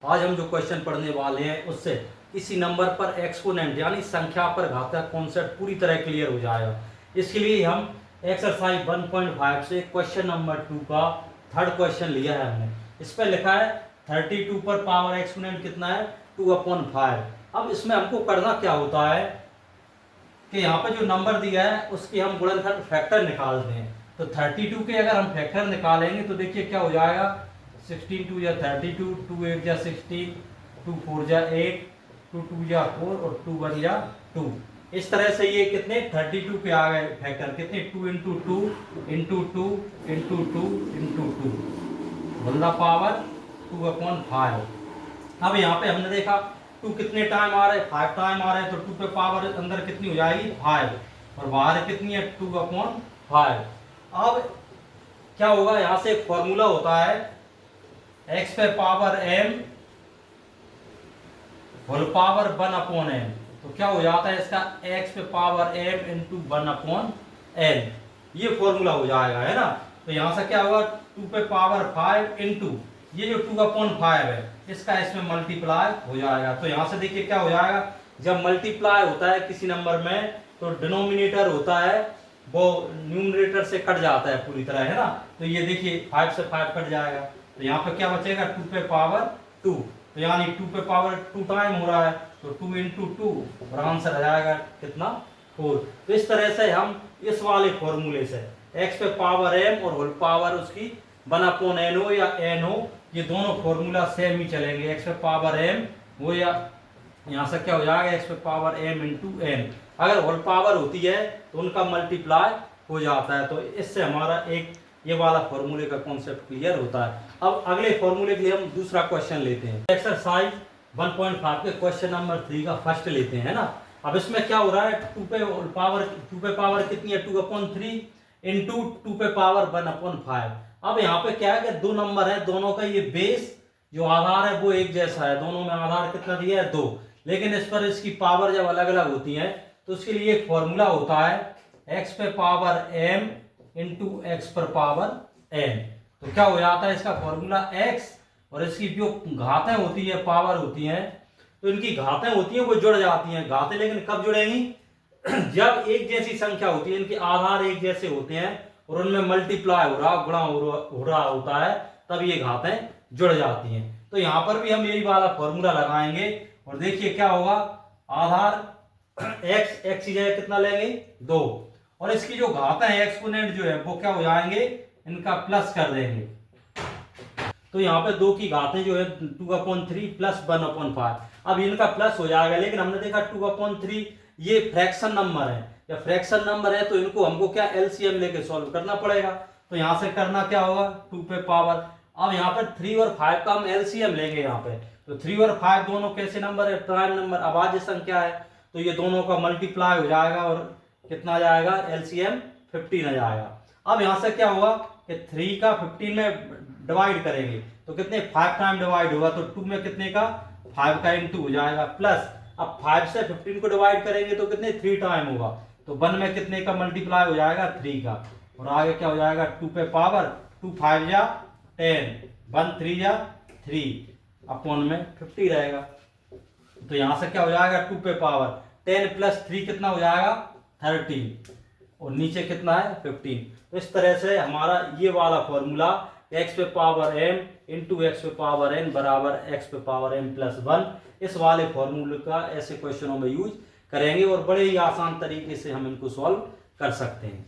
आज हम जो क्वेश्चन पढ़ने वाले हैं उससे किसी नंबर पर एक्सपोनेंट यानी संख्या पर घातक कॉन्सेप्ट पूरी तरह क्लियर हो जाएगा। इसके लिए हम एक्सरसाइज 1.5 से क्वेश्चन नंबर 2 का थर्ड क्वेश्चन लिया है हमने। इस पर लिखा है 32 पर पावर एक्सपोनेंट कितना है 2/5। अब इसमें हमको करना क्या होता है कि यहाँ पे जो नंबर दिया है उसकी हम गुणनखंड फैक्टर निकालते हैं। तो 32 के अगर हम फैक्टर निकालेंगे तो देखिए क्या हो जाएगा 16 2 या 32, 2 8 या 16, 2 4 जा 8, 2 2 या 4 और 2 1 या 2। इस तरह से ये कितने 32 के आ गए फैक्टर कितने 2 into 2 into 2 into 2 into 2 whole the power 2/5। अब यहाँ पे हमने देखा 2 कितने टाइम आ रहे हैं 5 टाइम आ रहे हैं, तो 2 पे पावर अंदर कितनी हो जाएगी 5 और बाहर कितनी है 2/5। अब क्या होगा यहाँ से एक फॉर्मूला होता है x पे power m whole power 1/n। तो क्या हो जाता है इसका x पे पावर m इंटू 1/n, ये फॉर्मूला हो जाएगा है ना। तो यहां से क्या होगा 2 पे पावर 5 इंटू ये जो 2/5 है इसका इसमें मल्टीप्लाई हो जाएगा। तो यहां से देखिए क्या हो जाएगा जब मल्टीप्लाई होता है किसी नंबर में तो डिनोमिनेटर होता है वो न्यूमरेटर से कट जाता है पूरी तरह है ना। तो ये देखिए 5 से 5 कट जाएगा तो यहाँ पे क्या बचेगा 2 पे पावर 2, तो यानी 2 पे पावर 2 टाइम हो रहा है तो 2 इंटू 2 और आंसर आ जाएगा कितना 4। तो इस तरह से हम इस वाले फॉर्मूले से x पे पावर m और होल पावर उसकी 1/n हो या n हो, ये दोनों फॉर्मूला सेम ही चलेंगे। x पे पावर m हो या यहाँ से क्या हो जाएगा x पे पावर m इंटू n। अगर होल पावर होती है तो उनका मल्टीप्लाई हो जाता है। तो इससे हमारा एक ये वाला फॉर्मूले का कॉन्सेप्ट क्लियर होता है। अब अगले फॉर्मूले के लिए हम दूसरा क्वेश्चन लेते हैं। एक्सरसाइज 1.5 के क्वेश्चन नंबर 3 का फर्स्ट लेते हैं ना। अब इसमें क्या हो रहा है 2 पे पावर कितनी है 2/3 इंटू 2 पे पावर 1/5। अब यहाँ पे क्या है कि दो नंबर है, दोनों का ये बेस जो आधार है वो एक जैसा है, दोनों में आधार कितना दिया है 2, लेकिन इस पर इसकी पावर जब अलग अलग होती है तो उसके लिए एक फॉर्मूला होता है x पे पावर m इंटू एक्स पर पावर n। तो क्या हो जाता है इसका फॉर्मूला x और इसकी जो घातें होती है पावर होती हैं तो इनकी घातें होती हैं वो जुड़ जाती हैं। घातें लेकिन कब जुड़ेंगी जब एक जैसी संख्या होती है, इनके आधार एक जैसे होते हैं और उनमें मल्टीप्लाई हो रहा गुणा हो रहा होता है तब ये घातें जुड़ जाती हैं। तो यहाँ पर भी हम यही वाला फॉर्मूला लगाएंगे और देखिए क्या होगा आधार x की जगह कितना लेंगे 2 और इसकी जो घातें हैं एक्सपोनेंट जो है वो क्या हो जाएंगे इनका प्लस कर देंगे। तो यहाँ पे 2 की घातें जो है 2/3 प्लस 1/5। अब इनका प्लस हो जाएगा, लेकिन हमने देखा 2/3 ये फ्रैक्शन नंबर है, या फ्रैक्शन नंबर है तो इनको हमको क्या एलसीएम लेके सॉल्व करना पड़ेगा। तो यहाँ से करना क्या होगा 2 पे पावर, अब यहाँ पर 3 और 5 का हम एलसीएम लेंगे यहाँ पे। तो 3 और 5 दोनों कैसे नंबर है प्राइम नंबर अभाज्य संख्या है, तो ये दोनों का मल्टीप्लाई हो जाएगा और कितना आ जाएगा एलसीएम 15 आ जाएगा। अब यहाँ से क्या होगा कि 3 का 15 में डिवाइड करेंगे तो कितने 5 टाइम डिवाइड होगा तो 2 में कितने का 5 का इंटू हो जाएगा प्लस अब 5 से 15 को डिवाइड करेंगे तो कितने 3 टाइम होगा तो 1 में कितने का मल्टीप्लाई हो जाएगा 3 का और आगे क्या हो जाएगा 2 पे पावर 2 5 या 10 1 3 या 3 अपॉन में 50 रहेगा। तो यहां से क्या हो जाएगा 2 पे पावर 10 प्लस 3 कितना हो जाएगा 13 और नीचे कितना है 15। तो इस तरह से हमारा ये वाला फॉर्मूला x पे पावर m इंटू एक्स पे पावर n बराबर x पे पावर m प्लस 1, इस वाले फॉर्मूले का ऐसे क्वेश्चनों में यूज करेंगे और बड़े ही आसान तरीके से हम इनको सॉल्व कर सकते हैं।